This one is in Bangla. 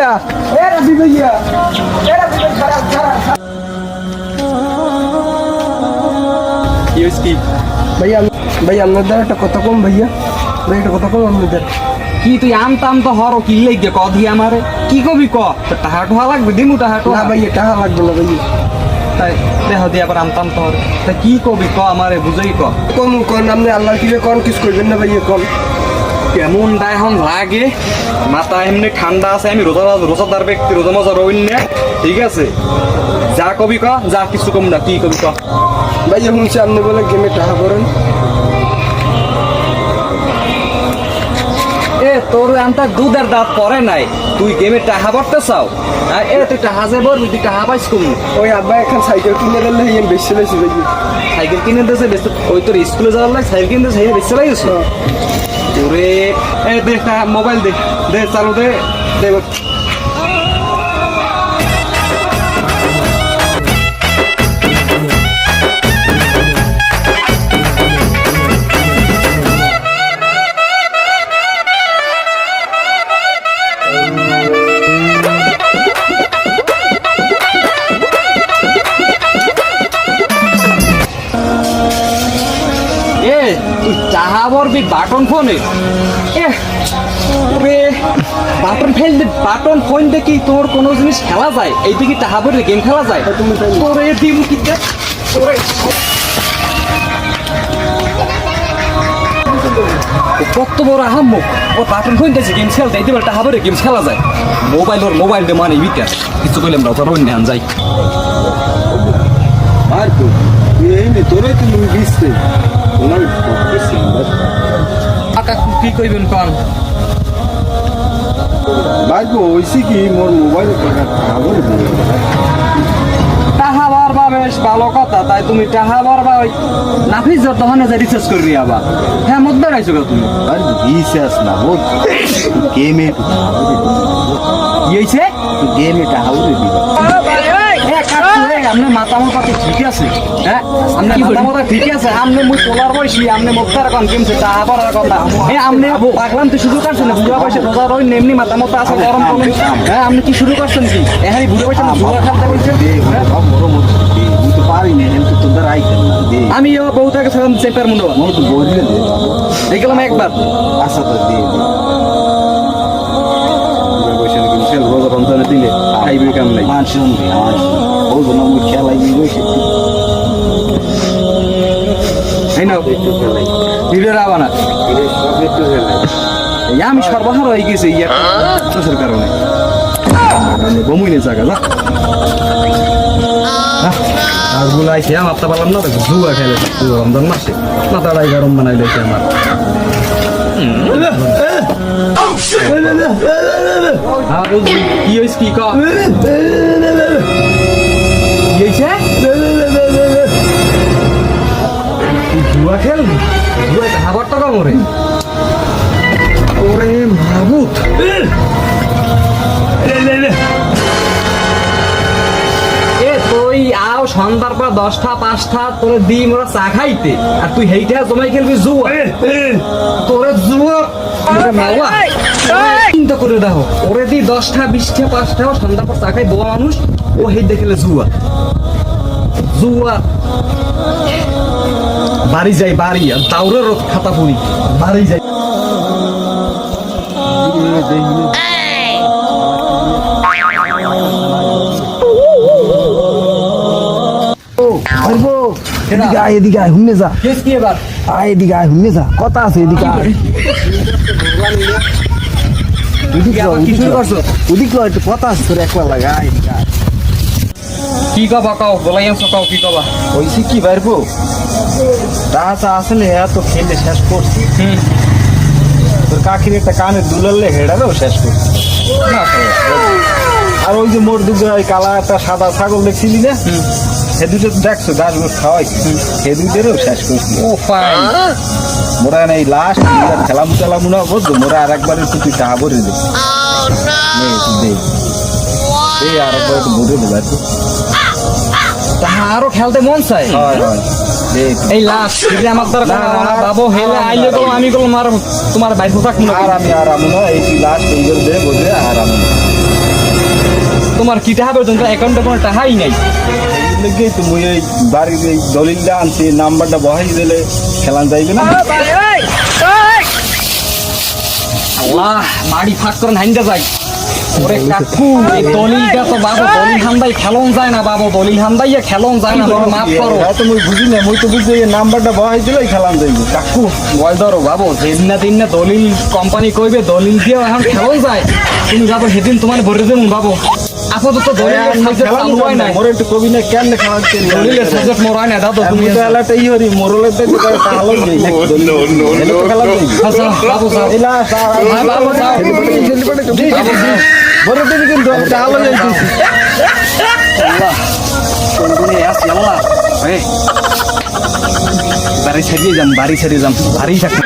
ভাইয়া এ রাবি ভাইয়া কি হইছে কি ভাইয়া ভাইয়া আপনাদের একটা কথা কম ভাইয়া ভাই একটা কথা কম আপনাদের কি তুই আমতাম তো হর কি লাগে ক দি আমারে কি কবি ক টাকা টোয়া লাগবে দিমু টাকা না টোয়া ভাইয়া টাকা লাগবে না ভাইয়া তাই দেহ দিয়ে আবার আমতাম তো হরে তা কি কবি ক আমারে বুঝাই ক কোন কোন আপনি আল্লাহর কিরে কোন কিছু করবেন না ভাইয়া কোন কেমন এখন লাগে মাথা এমনি ঠান্ডা আছে আমি রোজাদার ব্যক্তি রোজা মজা রইন না ঠিক আছে যা কবি ক যা কিছু কম না কি কবি ক ভাইয়া শুনছি আপনি বলে গেমে টাকা করেন এ তোর আনতা দুধের দাঁত পরে নাই তুই গেমে টাকা ভরতে চাও এ তুই টাকা যে ভরবি তুই টাকা পাইস কম ওই আব্বা এখন সাইকেল কিনে দিলে হিম বেশি লাইছি ভাইয়া সাইকেল কিনে দিয়েছে বেশ ওই তোর স্কুলে যাওয়ার লাগে সাইকেল কিনে দিয়েছে বেশি লাগিয়েছে তোরে এ দেখ মোবাইল দে দে চালু দে দে তুই চাহা ভরবি বাটন ফোনে বাটন ফেললে বাটন ফোন দেখি তোর কোনো জিনিস খেলা যায় এইদিকে টাহা ভরে গেম খেলা যায় তোর এ দিম কি কত বড় আহাম্মক ও বাটন ফোন দেখছে গেম খেলতে এইদিকে টাহা ভরে গেম খেলা যায় মোবাইল দিয়ে মানে বিকাশ কিছু কইলাম না তোর অন্য যাই আর তো এই তোরে তুমি দিচ্ছে কি কইবেন কন বাইকো হইছে কি মোর মোবাইল টাহা বারবা বেশ ভালো কথা তাই তুমি টাহা বারবা ওই নাফিস দোকানে যা রিসার্চ করবি আবার হ্যাঁ মত বেড়াইছো গা তুমি আর রিসার্চ না ও গেমে কি হইছে গেমে টাকা উড়ে দিবা আপনার মাথা মাথা ঠিক আছে হ্যাঁ আপনার মাথা মাথা ঠিক আছে আপনি মুই তোলার বয়সী আপনি মুক্তার কন কেমছে টাহা পড়ার কথা হ্যাঁ আপনি পাগলাম তো শুরু করছেন বুড়া বয়সে রোজা রই এমনি মাথা মাথা আছে গরম কমে হ্যাঁ আপনি কি শুরু করছেন কি হ্যাঁ বুড়া বয়সে জুয়া খেলতে বলছেন পারি না কিন্তু তোদের আইতেন না দে আমি বউ থেকে চেম্পার মনে মোর তো বইলে দে দেখলাম একবার আশা তো দে রোজা রমজানে দিলে খাইবে কাম নাই মানুষ বলবো না মুখ খেলাই বসে এই নাও ভিডিওর আবানা আমি সর্বহার হয়ে গেছি ইয়ার কারণে বমুইনে জায়গা যা আর গুলাইছে মাথা পারলাম না জুয়া খেলে রমজান মাসে মাথাটাই গরম বানাই দিয়েছে আমার কি হয়েছে কি হয়েছে জুয়া খেলবি জুয়া খাবার টাকা মরে ওরে মাহবুত তুই আও সন্ধ্যার পর 10টা 5টা তোরে দিই মোরা চা খাইতে আর তুই হেইটা জমাই খেলবি জুয়া তোরে জুয়া মাওয়া চিন্তা করে দেখো ওরে দি 10টা 20টা 5টা সন্ধ্যার পর চা খাই বড় মানুষ ও হেই দেখলে জুয়া জুয়া বাড়ি যাই বাড়ি আর তাউরের খাতা পড়ি বাড়ি যাই এদিকে আয় এদিকে আয় হুমনে যা কেস কি এবার আয় এদিকে আয় হুমনে যা কথা আছে এদিকে আয় ওদিক একটু কথা আছে তোর একবার লাগা এদিকে আয় কি কবা কাও বলাই আনছো কাও কি কবা হইছে কি বাইরবো টাকা আসলে এত খেলে শেষ করছি তোর কাকির একটা কানে দুলালে হেডারেও শেষ করছি আর ওই যে মোর দুটো কালা একটা সাদা ছাগল দেখছিলি না সে দুটো দেখছো গাছ গোছ খাওয়াই সে দুটোরও শেষ করছি ও ফাইন মোরা এই লাস্ট খেলামু টেলামু না বুঝছো মোরা আর একবার একটু তুই টাকা ভরে দে আর একবার একটু ভরে দেবে একটু তাহা আরো খেলতে মন চাই হয় হয় এই লাস্ট যদি আমার দরকার বাবু হেলে আইলে তো আমি বললাম আর তোমার বাইক থাক না আর আমি আর আমু না এই লাস্ট এই দে বোঝে আর আমু তোমার কি টাকা পর্যন্ত অ্যাকাউন্টে কোনো টাকাই নাই। এই লেগেই তো মুই এই বাড়ির এই দলিলটা আনছি, নাম্বারটা বহাই দিলে খেলান যাইবে না। আল্লাহ বাড়ি ফাঁক করে হাইন্দা যাই। ওরে কাকু এই দলিলটা তো বাবু দলিল হান্দাই খেলন যায় না, বাবু দলিল হান্দাইয়া খেলন যায় না, বাবা মাফ করো। তো মুই বুঝি না, মুই তো বুঝি এই নাম্বারটা বহাই দিলেই খেলান যাইবে। কাকু বয় ধরো বাবু, যেদিন না দিন না দলিল কোম্পানি কইবে দলিল দিয়ে এখন খেলন যায়, তুমি যাবো সেদিন তোমার ভরে দেবো বাবু। আপাতত দলিলের সাবজেক্ট চালু হয় না, মোর একটু কবি না কেন খেলান দলিলের সাবজেক্ট মোর হয় না দাদা। তুমি তুমি তো এলাটা ই হরি মোরলের দেখে তাহলে যাই খেলান যাইবে। আচ্ছা বাবু যাও, এলা হ্যাঁ, বাবু যাও, বাবু যাও। বড় দিদি কিন্তু তাহলে যাইতেছি। আল্লাহ কোন গুণে আসি আল্লাহ। এই বাড়ি ছাড়িয়ে যান, বাড়ি ছাড়িয়ে যান, বাড়ি থাকি।